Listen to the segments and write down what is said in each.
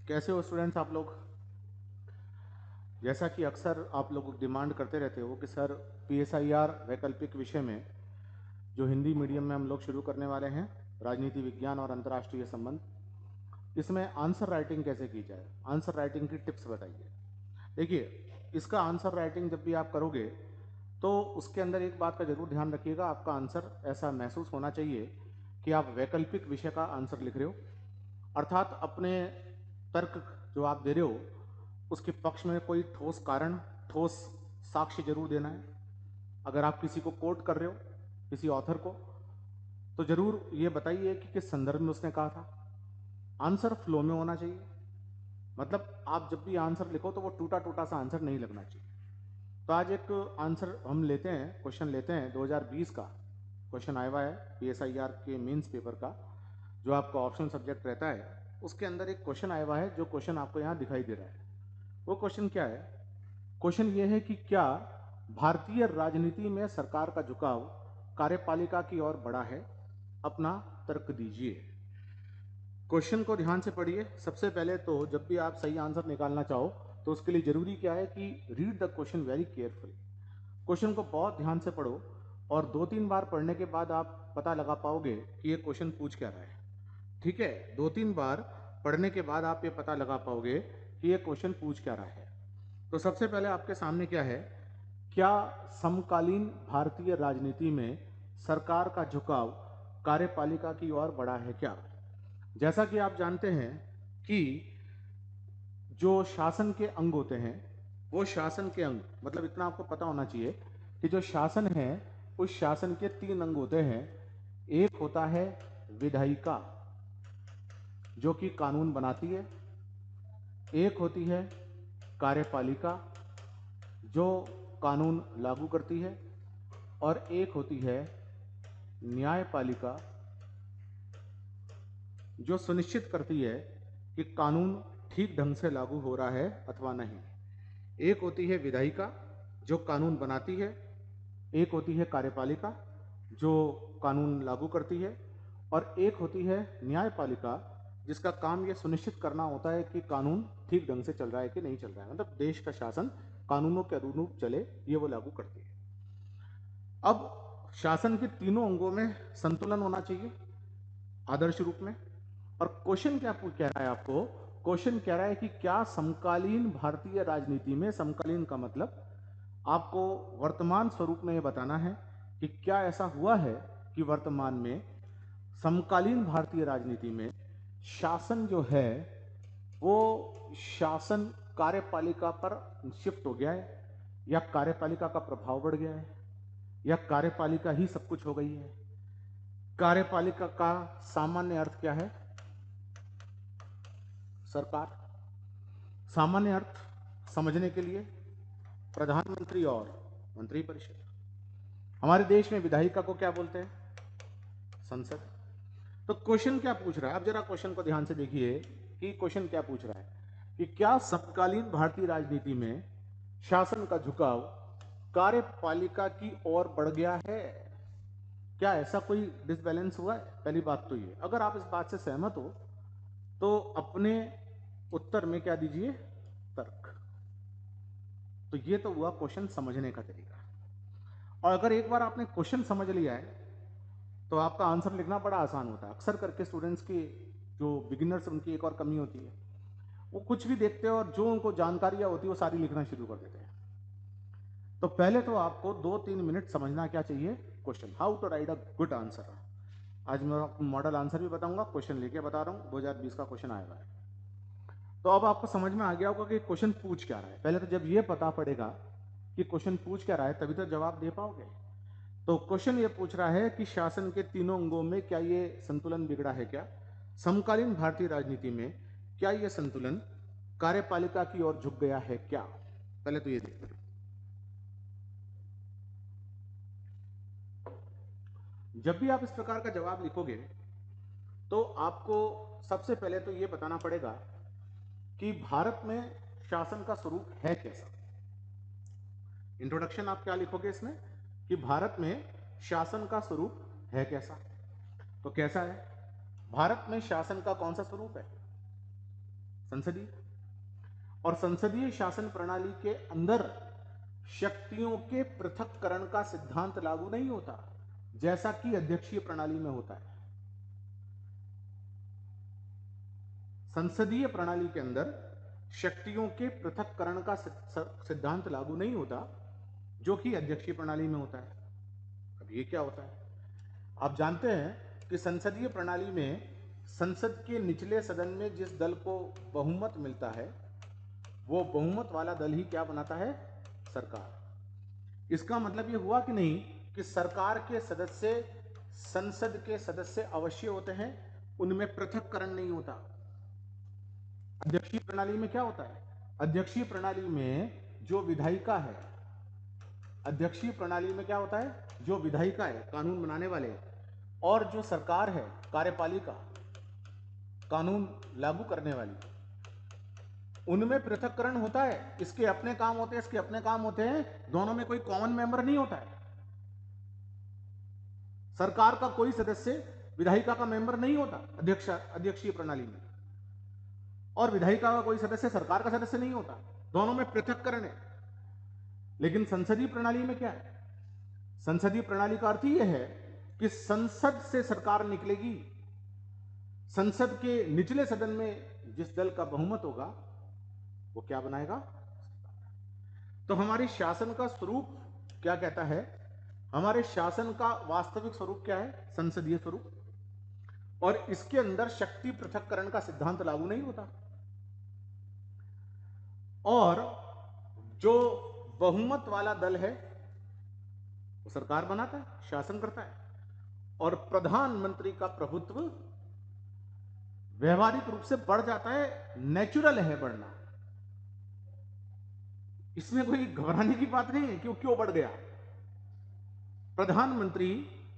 कैसे हो स्टूडेंट्स आप लोग? जैसा कि अक्सर आप लोग डिमांड करते रहते हो कि सर PSIR वैकल्पिक विषय में जो हिंदी मीडियम में हम लोग शुरू करने वाले हैं, राजनीति विज्ञान और अंतर्राष्ट्रीय संबंध, इसमें आंसर राइटिंग कैसे की जाए, आंसर राइटिंग की टिप्स बताइए। देखिए, इसका आंसर राइटिंग जब भी आप करोगे तो उसके अंदर एक बात का जरूर ध्यान रखिएगा, आपका आंसर ऐसा महसूस होना चाहिए कि आप वैकल्पिक विषय का आंसर लिख रहे हो, अर्थात अपने तर्क जो आप दे रहे हो उसके पक्ष में कोई ठोस कारण, ठोस साक्ष्य जरूर देना है। अगर आप किसी को कोट कर रहे हो, किसी ऑथर को, तो जरूर ये बताइए कि किस संदर्भ में उसने कहा था। आंसर फ्लो में होना चाहिए, मतलब आप जब भी आंसर लिखो तो वो टूटा टूटा सा आंसर नहीं लगना चाहिए। तो आज एक आंसर हम लेते हैं, क्वेश्चन लेते हैं 2020 का क्वेश्चन आया हुआ है PSIR के मेंस पेपर का, जो आपका ऑप्शनल सब्जेक्ट रहता है। उसके अंदर एक क्वेश्चन आया हुआ है, जो क्वेश्चन आपको यहाँ दिखाई दे रहा है। वो क्वेश्चन क्या है? क्वेश्चन ये है कि क्या भारतीय राजनीति में सरकार का झुकाव कार्यपालिका की ओर बढ़ा है? अपना तर्क दीजिए। क्वेश्चन को ध्यान से पढ़िए। सबसे पहले तो जब भी आप सही आंसर निकालना चाहो तो उसके लिए जरूरी क्या है कि read the question very carefully. Question को बहुत ध्यान से पढ़ो और 2-3 बार पढ़ने के बाद आप पता लगा पाओगे कि ये क्वेश्चन पूछ क्या रहा है। ठीक है, 2-3 बार पढ़ने के बाद आप ये पता लगा पाओगे कि ये क्वेश्चन पूछ क्या रहा है। तो सबसे पहले आपके सामने क्या है? क्या समकालीन भारतीय राजनीति में सरकार का झुकाव कार्यपालिका की ओर बढ़ा है क्या? जैसा कि आप जानते हैं कि जो शासन के अंग होते हैं, वो शासन के अंग, मतलब इतना आपको पता होना चाहिए कि जो शासन है उस शासन के 3 अंग होते हैं। एक होता है विधायिका, जो कि कानून बनाती है। एक होती है कार्यपालिका, जो कानून लागू करती है। और एक होती है न्यायपालिका, जो सुनिश्चित करती है कि कानून ठीक ढंग से लागू हो रहा है अथवा नहीं। एक होती है विधायिका, जो कानून बनाती है। एक होती है कार्यपालिका, जो कानून लागू करती है। और एक होती है न्यायपालिका, जिसका काम यह सुनिश्चित करना होता है कि कानून ठीक ढंग से चल रहा है कि नहीं चल रहा है, मतलब देश का शासन कानूनों के अनुरूप चले, ये वो लागू करती है। अब शासन के तीनों अंगों में संतुलन होना चाहिए आदर्श रूप में। और क्वेश्चन क्या कह रहा है आपको? क्वेश्चन कह रहा है कि क्या समकालीन भारतीय राजनीति में, समकालीन का मतलब आपको वर्तमान स्वरूप में यह बताना है कि क्या ऐसा हुआ है कि वर्तमान में समकालीन भारतीय राजनीति में शासन जो है वो शासन कार्यपालिका पर शिफ्ट हो गया है, या कार्यपालिका का प्रभाव बढ़ गया है, या कार्यपालिका ही सब कुछ हो गई है। कार्यपालिका का सामान्य अर्थ क्या है? सरकार। सामान्य अर्थ समझने के लिए प्रधानमंत्री और मंत्रिपरिषद। हमारे देश में विधायिका को क्या बोलते हैं? संसद। तो क्वेश्चन क्या पूछ रहा है? अब जरा क्वेश्चन को ध्यान से देखिए कि क्वेश्चन क्या पूछ रहा है कि क्या समकालीन भारतीय राजनीति में शासन का झुकाव कार्यपालिका की ओर बढ़ गया है? क्या ऐसा कोई डिसबैलेंस हुआ है? पहली बात तो ये, अगर आप इस बात से सहमत हो तो अपने उत्तर में क्या दीजिए? तर्क। तो ये तो हुआ क्वेश्चन समझने का तरीका। और अगर एक बार आपने क्वेश्चन समझ लिया है तो आपका आंसर लिखना बड़ा आसान होता है। अक्सर करके स्टूडेंट्स की, जो बिगिनर्स, उनकी एक और कमी होती है, वो कुछ भी देखते हैं और जो उनको जानकारियां होती है वो सारी लिखना शुरू कर देते हैं। तो पहले तो आपको 2-3 मिनट समझना क्या चाहिए? Question, how to write a good answer. आज मैं आपको मॉडल आंसर भी बताऊंगा, क्वेश्चन लेके बता रहा हूँ, 2020 का क्वेश्चन आया हुआ है। तो अब आपको समझ में आ गया होगा कि क्वेश्चन पूछ क्या रहा है। पहले तो जब ये पता पड़ेगा कि क्वेश्चन पूछ क्या रहा है तभी तो जवाब दे पाओगे। तो क्वेश्चन ये पूछ रहा है कि शासन के तीनों अंगों में क्या ये संतुलन बिगड़ा है क्या? समकालीन भारतीय राजनीति में क्या ये संतुलन कार्यपालिका की ओर झुक गया है क्या? पहले तो ये देखिए। जब भी आप इस प्रकार का जवाब लिखोगे तो आपको सबसे पहले तो ये बताना पड़ेगा कि भारत में शासन का स्वरूप है कैसा। इंट्रोडक्शन आप क्या लिखोगे इसमें कि भारत में शासन का स्वरूप है कैसा? तो कैसा है भारत में शासन का? कौन सा स्वरूप है? संसदीय। और संसदीय शासन प्रणाली के अंदर शक्तियों के पृथक्करण का सिद्धांत लागू नहीं होता, जैसा कि अध्यक्षीय प्रणाली में होता है। संसदीय प्रणाली के अंदर शक्तियों के पृथक्करण का सिद्धांत लागू नहीं होता, जो कि अध्यक्षीय प्रणाली में होता है। अब ये क्या होता है? आप जानते हैं कि संसदीय प्रणाली में संसद के निचले सदन में जिस दल को बहुमत मिलता है, वो बहुमत वाला दल ही क्या बनाता है? सरकार। इसका मतलब ये हुआ कि नहीं कि सरकार के सदस्य संसद के सदस्य अवश्य होते हैं, उनमें पृथक्करण नहीं होता। अध्यक्षीय प्रणाली में क्या होता है? अध्यक्षीय प्रणाली में जो विधायिका है, अध्यक्षीय प्रणाली में क्या होता है? जो विधायिका है, कानून बनाने वाले, और जो सरकार है, कार्यपालिका, कानून लागू करने वाली, उनमें पृथक्करण होता है। इसके अपने काम होते हैं, इसके अपने काम होते हैं, दोनों में कोई कॉमन मेंबर नहीं होता है। सरकार का कोई सदस्य विधायिका का मेंबर नहीं होता अध्यक्षीय प्रणाली में, और विधायिका का कोई सदस्य सरकार का सदस्य नहीं होता, दोनों में पृथक्करण है। लेकिन संसदीय प्रणाली में क्या है? संसदीय प्रणाली का अर्थ यह है कि संसद से सरकार निकलेगी, संसद के निचले सदन में जिस दल का बहुमत होगा वो क्या बनाएगा? तो हमारी शासन का स्वरूप क्या कहता है? हमारे शासन का वास्तविक स्वरूप क्या है? संसदीय स्वरूप। और इसके अंदर शक्ति पृथक्करण का सिद्धांत लागू नहीं होता, और जो बहुमत वाला दल है वो सरकार बनाता है, शासन करता है, और प्रधानमंत्री का प्रभुत्व व्यवहारिक रूप से बढ़ जाता है, नेचुरल है बढ़ना। इसमें कोई घबराने की बात नहीं है कि वो क्यों बढ़ गया। प्रधानमंत्री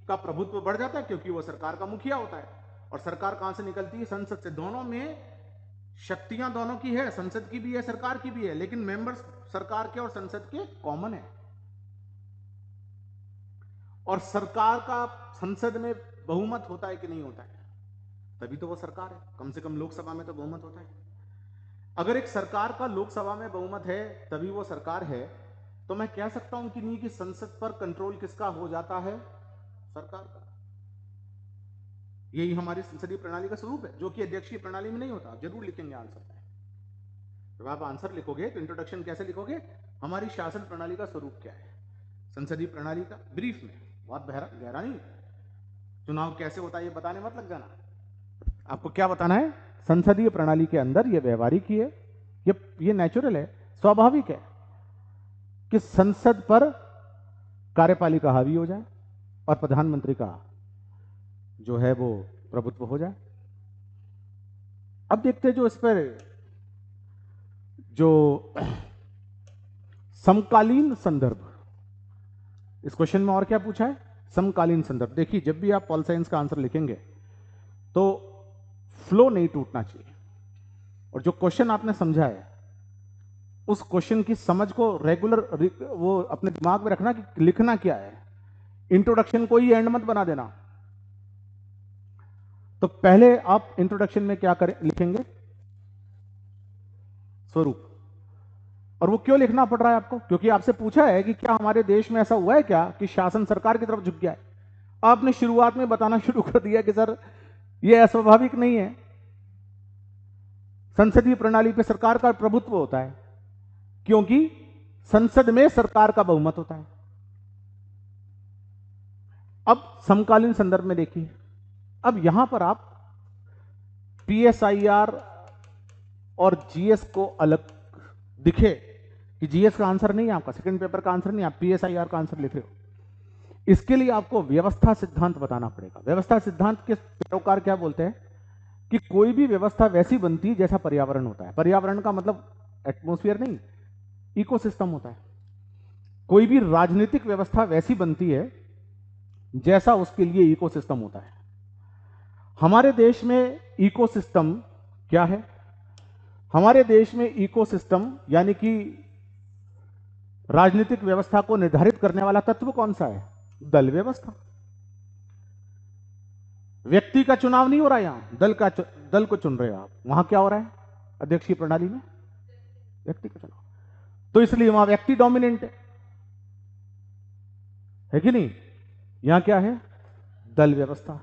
का प्रभुत्व बढ़ जाता है क्योंकि वो सरकार का मुखिया होता है, और सरकार कहां से निकलती है? संसद से। दोनों में शक्तियां दोनों की है, संसद की भी है, सरकार की भी है, लेकिन मेंबर्स सरकार के और संसद के कॉमन है। और सरकार का संसद में बहुमत होता है कि नहीं होता है? तभी तो वो सरकार है। कम से कम लोकसभा में तो बहुमत होता है। अगर एक सरकार का लोकसभा में बहुमत है तभी वो सरकार है, तो मैं कह सकता हूं कि नहीं कि संसद पर कंट्रोल किसका हो जाता है? सरकार का। यही हमारी संसदीय प्रणाली का स्वरूप है, जो कि अध्यक्षीय प्रणाली में नहीं होता। आप जरूर लिखेंगे आंसर में। जब आप आंसर लिखोगे तो इंट्रोडक्शन कैसे लिखोगे? हमारी शासन प्रणाली का स्वरूप क्या है? संसदीय प्रणाली का ब्रीफ में, बहुत गहरा नहीं। चुनाव कैसे होता है ये बताने मत लग जाना। आपको क्या बताना है? संसदीय प्रणाली के अंदर ये व्यवहारिक ही है, ये नेचुरल है, स्वाभाविक है कि संसद पर कार्यपालिका हावी हो जाए और प्रधानमंत्री का जो है वो प्रभुत्व हो जाए। अब देखते हैं जो इस पर जो समकालीन संदर्भ, इस क्वेश्चन में और क्या पूछा है? समकालीन संदर्भ। देखिए, जब भी आप पॉल साइंस का आंसर लिखेंगे तो फ्लो नहीं टूटना चाहिए, और जो क्वेश्चन आपने समझा है उस क्वेश्चन की समझ को रेगुलर वो अपने दिमाग में रखना कि लिखना क्या है। इंट्रोडक्शन को ही एंड मत बना देना। तो पहले आप इंट्रोडक्शन में क्या करें, लिखेंगे? स्वरूप। और वो क्यों लिखना पड़ रहा है आपको? क्योंकि आपसे पूछा है कि क्या हमारे देश में ऐसा हुआ है क्या कि शासन सरकार की तरफ झुक गया है। आपने शुरुआत में बताना शुरू कर दिया कि सर ये अस्वाभाविक नहीं है, संसदीय प्रणाली पे सरकार का प्रभुत्व होता है क्योंकि संसद में सरकार का बहुमत होता है। अब समकालीन संदर्भ में देखिए, अब यहां पर आप पीएसआईआर और जीएस को अलग दिखे कि जीएस का आंसर नहीं है आपका, सेकंड पेपर का आंसर नहीं, आप पीएसआईआर का आंसर लिख रहे हो। इसके लिए आपको व्यवस्था सिद्धांत बताना पड़ेगा। व्यवस्था सिद्धांत के पैरोकार क्या बोलते हैं कि कोई भी व्यवस्था वैसी बनती है जैसा पर्यावरण होता है। पर्यावरण का मतलब एटमॉस्फेयर नहीं, इकोसिस्टम होता है। कोई भी राजनीतिक व्यवस्था वैसी बनती है जैसा उसके लिए इकोसिस्टम होता है। हमारे देश में इकोसिस्टम क्या है? हमारे देश में इकोसिस्टम यानी कि राजनीतिक व्यवस्था को निर्धारित करने वाला तत्व कौन सा है? दल व्यवस्था। व्यक्ति का चुनाव नहीं हो रहा, यहां दल को चुन रहे हो आप। वहां क्या हो रहा है? अध्यक्षीय प्रणाली में? व्यक्ति का चुनाव। तो इसलिए वहां व्यक्ति डोमिनेंट है कि नहीं? यहां क्या है? दल व्यवस्था।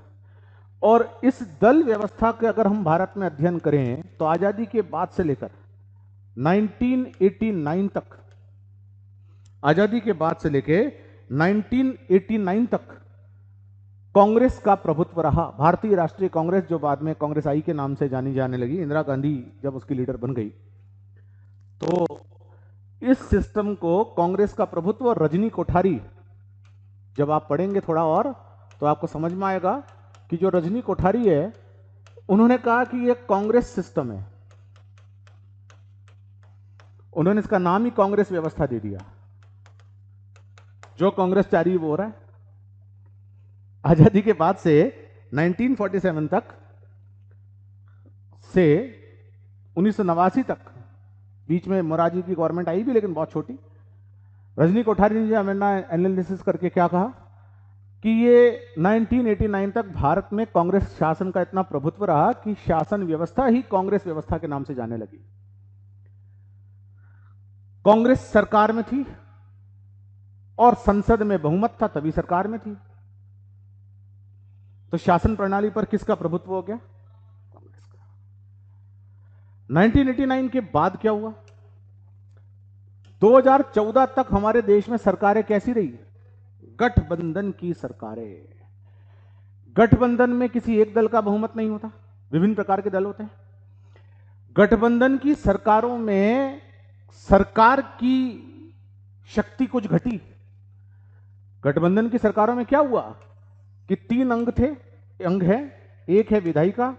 और इस दल व्यवस्था के अगर हम भारत में अध्ययन करें तो आजादी के बाद से लेकर 1989 तक, आजादी के बाद से लेकर 1989 तक कांग्रेस का प्रभुत्व रहा। भारतीय राष्ट्रीय कांग्रेस, जो बाद में कांग्रेस आई के नाम से जानी जाने लगी, इंदिरा गांधी जब उसकी लीडर बन गई, तो इस सिस्टम को कांग्रेस का प्रभुत्व। और रजनी कोठारी, जब आप पढ़ेंगे थोड़ा और तो आपको समझ में आएगा कि जो रजनी कोठारी है, उन्होंने कहा कि यह कांग्रेस सिस्टम है। उन्होंने इसका नाम ही कांग्रेस व्यवस्था दे दिया। जो कांग्रेस चारी वो हो रहा है। आजादी के बाद से 1947 तक से 1989 तक, बीच में मोरारजी की गवर्नमेंट आई भी, लेकिन बहुत छोटी। रजनी कोठारी ने एनालिसिस करके क्या कहा कि ये 1989 तक भारत में कांग्रेस शासन का इतना प्रभुत्व रहा कि शासन व्यवस्था ही कांग्रेस व्यवस्था के नाम से जाने लगी। कांग्रेस सरकार में थी और संसद में बहुमत था, तभी सरकार में थी। तो शासन प्रणाली पर किसका प्रभुत्व हो गया? कांग्रेस का। 1989 के बाद क्या हुआ? 2014 तक हमारे देश में सरकारें कैसी रही? गठबंधन की सरकारें। गठबंधन में किसी एक दल का बहुमत नहीं होता, विभिन्न प्रकार के दल होते हैं। गठबंधन की सरकारों में सरकार की शक्ति कुछ घटी। गठबंधन की सरकारों में क्या हुआ कि 3 अंग थे, अंग है। एक है विधायिका,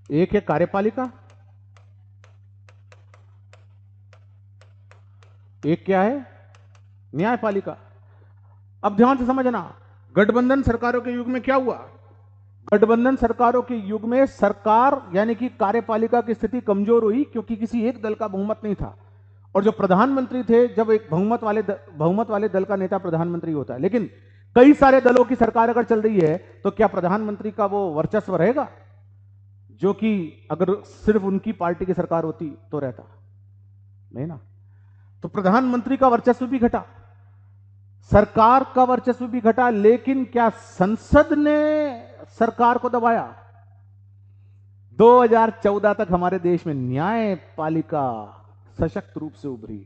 एक है कार्यपालिका, एक क्या है? न्यायपालिका। अब ध्यान से समझना, गठबंधन सरकारों के युग में क्या हुआ? गठबंधन सरकारों के युग में सरकार यानी कि कार्यपालिका की स्थिति कमजोर हुई, क्योंकि किसी एक दल का बहुमत नहीं था। और जो प्रधानमंत्री थे, जब एक बहुमत वाले दल का नेता प्रधानमंत्री होता है, लेकिन कई सारे दलों की सरकार अगर चल रही है तो क्या प्रधानमंत्री का वो वर्चस्व रहेगा जो कि अगर सिर्फ उनकी पार्टी की सरकार होती तो रहता? नहीं ना। तो प्रधानमंत्री का वर्चस्व भी घटा, सरकार का वर्चस्व भी घटा, लेकिन क्या संसद ने सरकार को दबाया? 2014 तक हमारे देश में न्यायपालिका सशक्त रूप से उभरी।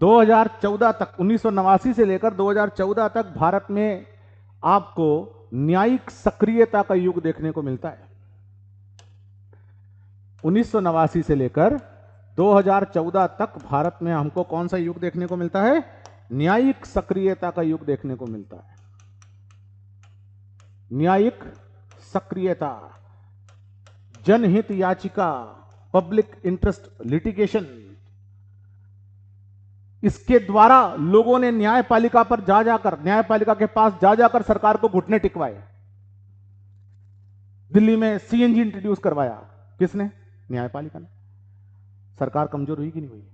2014 तक, 1989 से लेकर 2014 तक भारत में आपको न्यायिक सक्रियता का युग देखने को मिलता है। 1989 से लेकर 2014 तक भारत में हमको कौन सा युग देखने को मिलता है? न्यायिक सक्रियता का युग देखने को मिलता है। न्यायिक सक्रियता, जनहित याचिका, पब्लिक इंटरेस्ट लिटिगेशन, इसके द्वारा लोगों ने न्यायपालिका पर न्यायपालिका के पास जा जाकर सरकार को घुटने टिकवाए। दिल्ली में सीएनजी इंट्रोड्यूस करवाया। किसने? न्यायपालिका ने। सरकार कमजोर हुई कि नहीं हुई?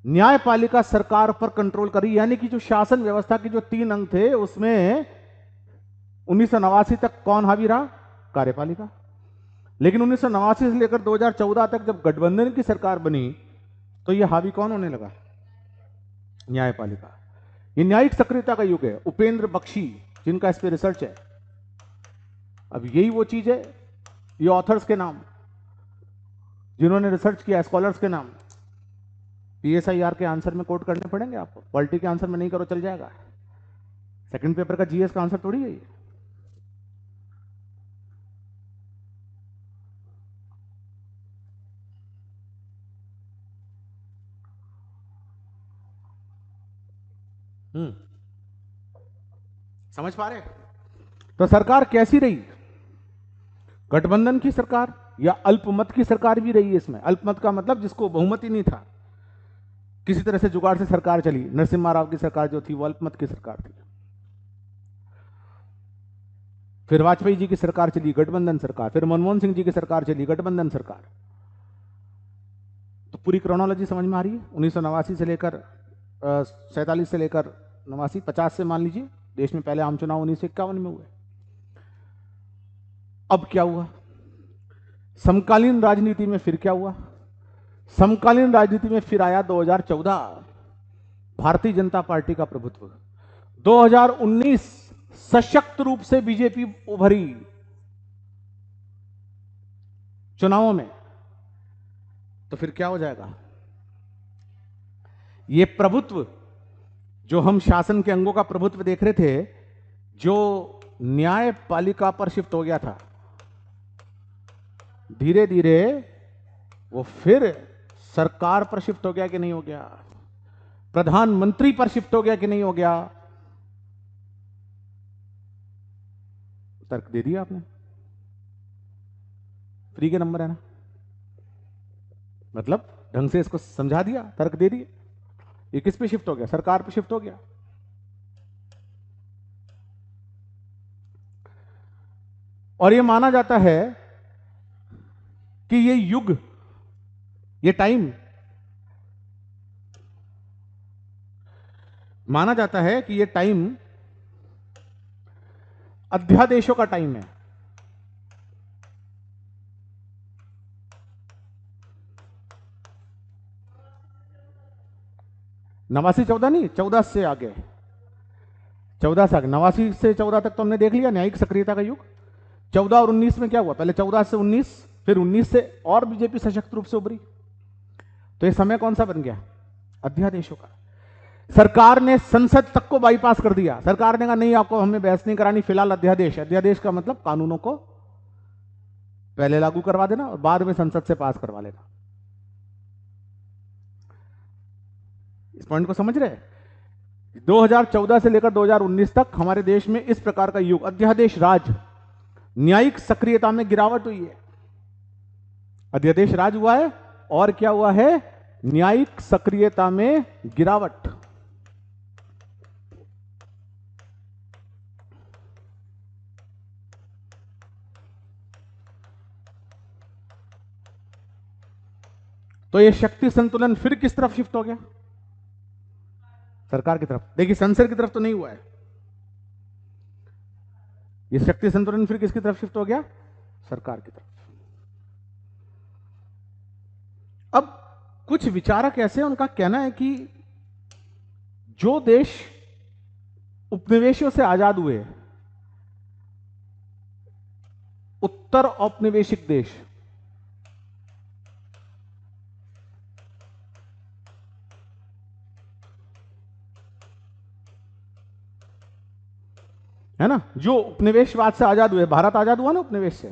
न्यायपालिका सरकार पर कंट्रोल करी, यानी कि जो शासन व्यवस्था के जो 3 अंग थे उसमें 1989 तक कौन हावी रहा? कार्यपालिका। लेकिन 1989 से लेकर 2014 तक जब गठबंधन की सरकार बनी तो यह हावी कौन होने लगा? न्यायपालिका। यह न्यायिक सक्रियता का युग है। उपेंद्र बख्शी, जिनका इस पे रिसर्च है, अब यही वो चीज है, ये ऑथर्स के नाम जिन्होंने रिसर्च किया, स्कॉलर्स के नाम। पीएसआईआर के आंसर में कोट करने पड़ेंगे आपको, पॉलिटी के आंसर में नहीं करो चल जाएगा। सेकंड पेपर का जीएस का आंसर थोड़ी है ये। समझ पा रहे? तो सरकार कैसी रही? गठबंधन की सरकार या अल्पमत की सरकार भी रही है इसमें। अल्पमत का मतलब जिसको बहुमत ही नहीं था, किसी तरह से जुगाड़ से सरकार चली। नरसिम्हा राव की सरकार जो थी वो अल्पमत की सरकार थी। फिर वाजपेयी जी की सरकार चली, गठबंधन सरकार। फिर मनमोहन सिंह जी की सरकार चली, गठबंधन सरकार। तो पूरी क्रोनोलॉजी समझ में आ रही है? 1989 से लेकर 47 से लेकर 89, 50 से मान लीजिए देश में पहले आम चुनाव 1951 में हुए। अब क्या हुआ? समकालीन राजनीति में फिर क्या हुआ? समकालीन राजनीति में फिर आया 2014, भारतीय जनता पार्टी का प्रभुत्व। 2019 सशक्त रूप से बीजेपी उभरी चुनावों में, तो फिर क्या हो जाएगा? ये प्रभुत्व जो हम शासन के अंगों का प्रभुत्व देख रहे थे, जो न्यायपालिका पर शिफ्ट हो गया था, धीरे धीरे वो फिर सरकार पर शिफ्ट हो गया कि नहीं हो गया? प्रधानमंत्री पर शिफ्ट हो गया कि नहीं हो गया? तर्क दे दिया आपने, फ्री के नंबर है ना, मतलब ढंग से इसको समझा दिया, तर्क दे दिए। ये किस पे शिफ्ट हो गया? सरकार पे शिफ्ट हो गया। और ये माना जाता है कि ये युग, ये टाइम, माना जाता है कि ये टाइम अध्यादेशों का टाइम है। नवासी 14 नहीं, 14 से आगे, 14 से आगे, 89 से 14 तक तो हमने देख लिया न्यायिक सक्रियता का युग। 14 और 19 में क्या हुआ? पहले 14 से 19, फिर 19 से और बीजेपी सशक्त रूप से उभरी। तो ये समय कौन सा बन गया? अध्यादेशों का। सरकार ने संसद तक को बाईपास कर दिया। सरकार ने कहा नहीं, आपको हमें बहस नहीं करानी, फिलहाल अध्यादेश। अध्यादेश का मतलब कानूनों को पहले लागू करवा देना और बाद में संसद से पास करवा लेना। इस पॉइंट को समझ रहे? 2014 से लेकर 2019 तक हमारे देश में इस प्रकार का युग, अध्यादेश राज, न्यायिक सक्रियता में गिरावट हुई है। अध्यादेश राज हुआ है और क्या हुआ है? न्यायिक सक्रियता में गिरावट। तो ये शक्ति संतुलन फिर किस तरफ शिफ्ट हो गया? सरकार की तरफ। देखिए, संसद की तरफ तो नहीं हुआ है। ये शक्ति संतुलन फिर किसकी तरफ शिफ्ट हो गया? सरकार की तरफ। अब कुछ विचारक ऐसे, उनका कहना है कि जो देश उपनिवेशों से आजाद हुए, उत्तर औपनिवेशिक देश, है ना, जो उपनिवेशवाद से आजाद हुए, भारत आजाद हुआ ना उपनिवेश से,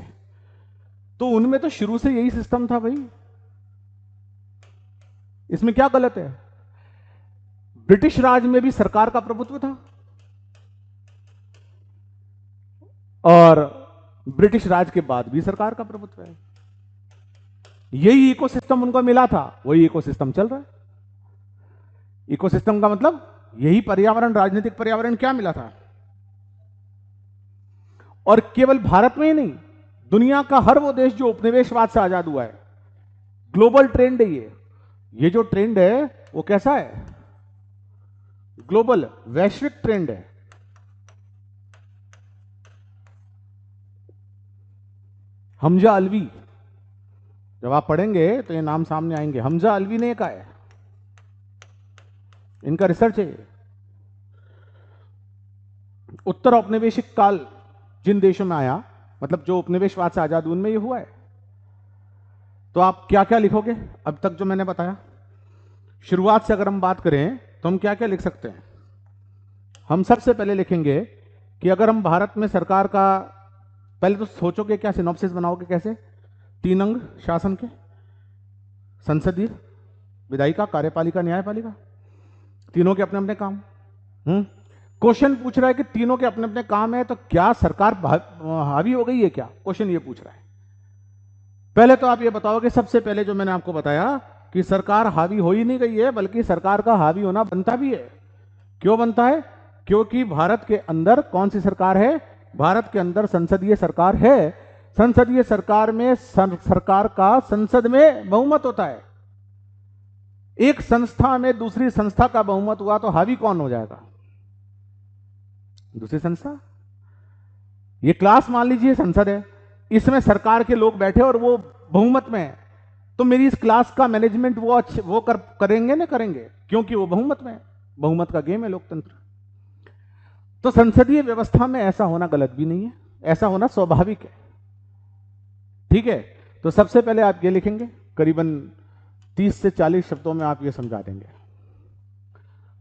तो उनमें तो शुरू से यही सिस्टम था भाई। इसमें क्या गलत है? ब्रिटिश राज में भी सरकार का प्रभुत्व था और ब्रिटिश राज के बाद भी सरकार का प्रभुत्व है। यही इकोसिस्टम उनको मिला था, वही इकोसिस्टम चल रहा है। इकोसिस्टम का मतलब यही पर्यावरण, राजनीतिक पर्यावरण क्या मिला था। और केवल भारत में ही नहीं, दुनिया का हर वो देश जो उपनिवेशवाद से आजाद हुआ है, ग्लोबल ट्रेंड है ये जो ट्रेंड है वो कैसा है? ग्लोबल, वैश्विक ट्रेंड है। हमजा अलवी, जब आप पढ़ेंगे तो ये नाम सामने आएंगे। हमजा अलवी ने कहा है, इनका रिसर्च है। उत्तर औपनिवेशिक काल जिन देशों में आया, मतलब जो उपनिवेशवाद से आजाद, उनमें ये हुआ है। तो आप क्या क्या लिखोगे अब तक जो मैंने बताया? शुरुआत से अगर हम बात करें तो हम क्या क्या लिख सकते हैं? हम सबसे पहले लिखेंगे कि अगर हम भारत में सरकार का, पहले तो सोचोगे क्या, सिनॉप्सिस बनाओगे कैसे? 3 अंग शासन के, संसदीय, विधायिका, कार्यपालिका, न्यायपालिका, तीनों के अपने अपने काम। क्वेश्चन पूछ रहा है कि तीनों के अपने अपने काम है, तो क्या सरकार हावी हो गई है क्या? क्वेश्चन ये पूछ रहा है। पहले तो आप ये बताओगे, सबसे पहले जो मैंने आपको बताया कि सरकार हावी हो ही नहीं गई है, बल्कि सरकार का हावी होना बनता भी है। क्यों बनता है? क्योंकि भारत के अंदर कौन सी सरकार है? भारत के अंदर संसदीय सरकार है। संसदीय सरकार में सरकार का संसद में बहुमत होता है। एक संस्था में दूसरी संस्था का बहुमत हुआ तो हावी कौन हो जाएगा? दूसरी संस्था। ये क्लास मान लीजिए संसद है, इसमें सरकार के लोग बैठे और वो बहुमत में है, तो मेरी इस क्लास का मैनेजमेंट वो करेंगे ना करेंगे, क्योंकि वो बहुमत में है। बहुमत का गेम है लोकतंत्र। तो संसदीय व्यवस्था में ऐसा होना गलत भी नहीं है, ऐसा होना स्वाभाविक है। ठीक है, तो सबसे पहले आप ये लिखेंगे, करीबन 30 से 40 शब्दों में आप ये समझा देंगे,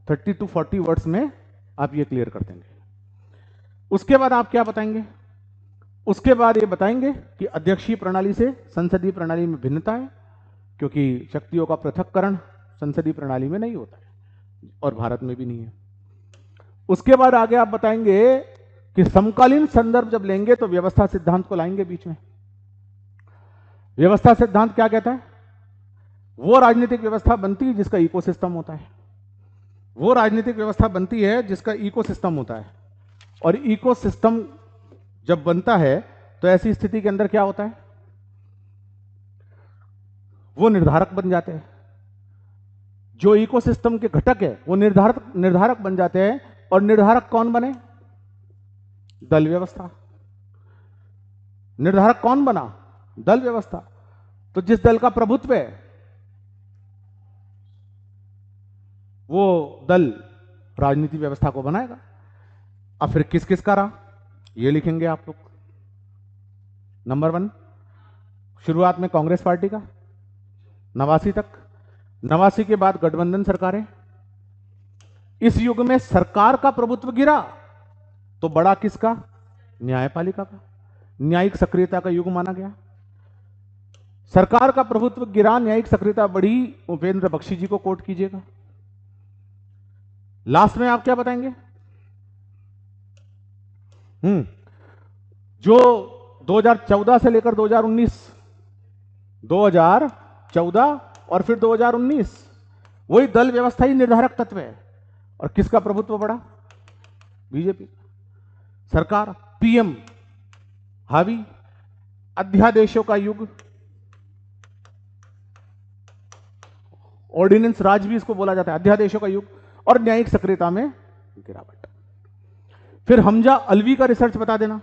30 to 40 वर्ड्स में आप ये क्लियर कर देंगे। उसके बाद आप क्या बताएंगे? उसके बाद ये बताएंगे कि अध्यक्षीय प्रणाली से संसदीय प्रणाली में भिन्नता है, क्योंकि शक्तियों का पृथक्करण संसदीय प्रणाली में नहीं होता है और भारत में भी नहीं है। उसके बाद आगे आप बताएंगे कि समकालीन संदर्भ जब लेंगे तो व्यवस्था सिद्धांत को लाएंगे बीच में। व्यवस्था सिद्धांत क्या कहता है? वो राजनीतिक व्यवस्था बनती है जिसका इकोसिस्टम होता है, वो राजनीतिक व्यवस्था बनती है जिसका इकोसिस्टम होता है। और इकोसिस्टम जब बनता है तो ऐसी स्थिति के अंदर क्या होता है? वो निर्धारक बन जाते हैं। जो इकोसिस्टम के घटक है वो निर्धारक बन जाते हैं। और निर्धारक कौन बने? दल व्यवस्था। निर्धारक कौन बना? दल व्यवस्था। तो जिस दल का प्रभुत्व है वो दल राजनीति व्यवस्था को बनाएगा। अब फिर किस किस का रहा ये लिखेंगे आप लोग। नंबर 1, शुरुआत में कांग्रेस पार्टी का 89 तक, 89 के बाद गठबंधन सरकारें। इस युग में सरकार का प्रभुत्व गिरा तो बड़ा किसका? न्यायपालिका का। न्यायिक सक्रियता का युग माना गया। सरकार का प्रभुत्व गिरा, न्यायिक सक्रियता बढ़ी। उपेंद्र बख्शी जी को कोट कीजिएगा। लास्ट में आप क्या बताएंगे? जो 2014 से लेकर 2019, 2014 और फिर 2019 वही दल व्यवस्था ही निर्धारक तत्व है। और किसका प्रभुत्व बढ़ा? बीजेपी सरकार। पीएम हावी, अध्यादेशों का युग, ऑर्डिनेंस राज भी इसको बोला जाता है, अध्यादेशों का युग। और न्यायिक सक्रियता में गिरावट। फिर हमजा अलवी का रिसर्च बता देना।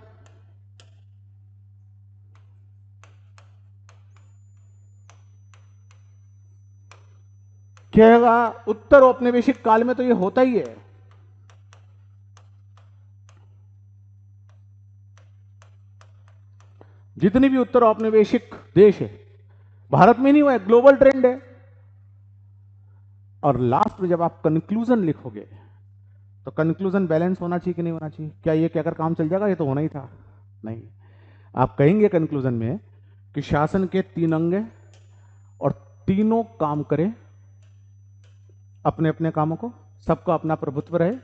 कहेगा उत्तर औपनिवेशिक काल में तो ये होता ही है। जितनी भी उत्तर औपनिवेशिक देश है, भारत में नहीं हुआ है, ग्लोबल ट्रेंड है। और लास्ट में जब आप कंक्लूजन लिखोगे तो कंक्लूजन बैलेंस होना चाहिए कि नहीं होना चाहिए? क्या ये कहकर काम चल जाएगा ये तो होना ही था? नहीं। आप कहेंगे कंक्लूजन में कि शासन के 3 अंग हैं और तीनों काम करें अपने अपने कामों को, सबका अपना प्रभुत्व रहे,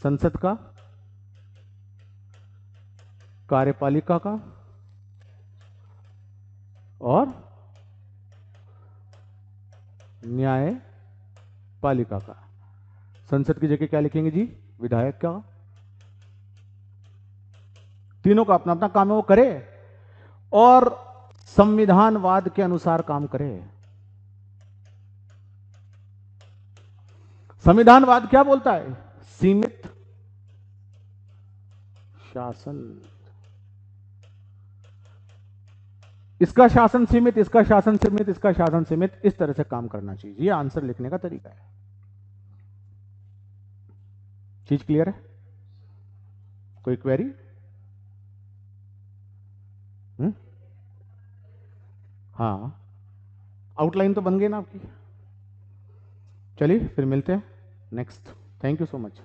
संसद का, कार्यपालिका का और न्यायपालिका का। संसद की जगह क्या लिखेंगे जी? विधायक का। तीनों का अपना अपना काम है, वो करे और संविधानवाद के अनुसार काम करे। संविधानवाद क्या बोलता है? सीमित शासन। इसका शासन सीमित, इसका शासन सीमित, इसका शासन सीमित, इस तरह से काम करना चाहिए। ये आंसर लिखने का तरीका है। चीज क्लियर है? कोई क्वेरी? हाँ, आउटलाइन तो बन गई ना आपकी। चलिए फिर मिलते हैं next. Thank you so much.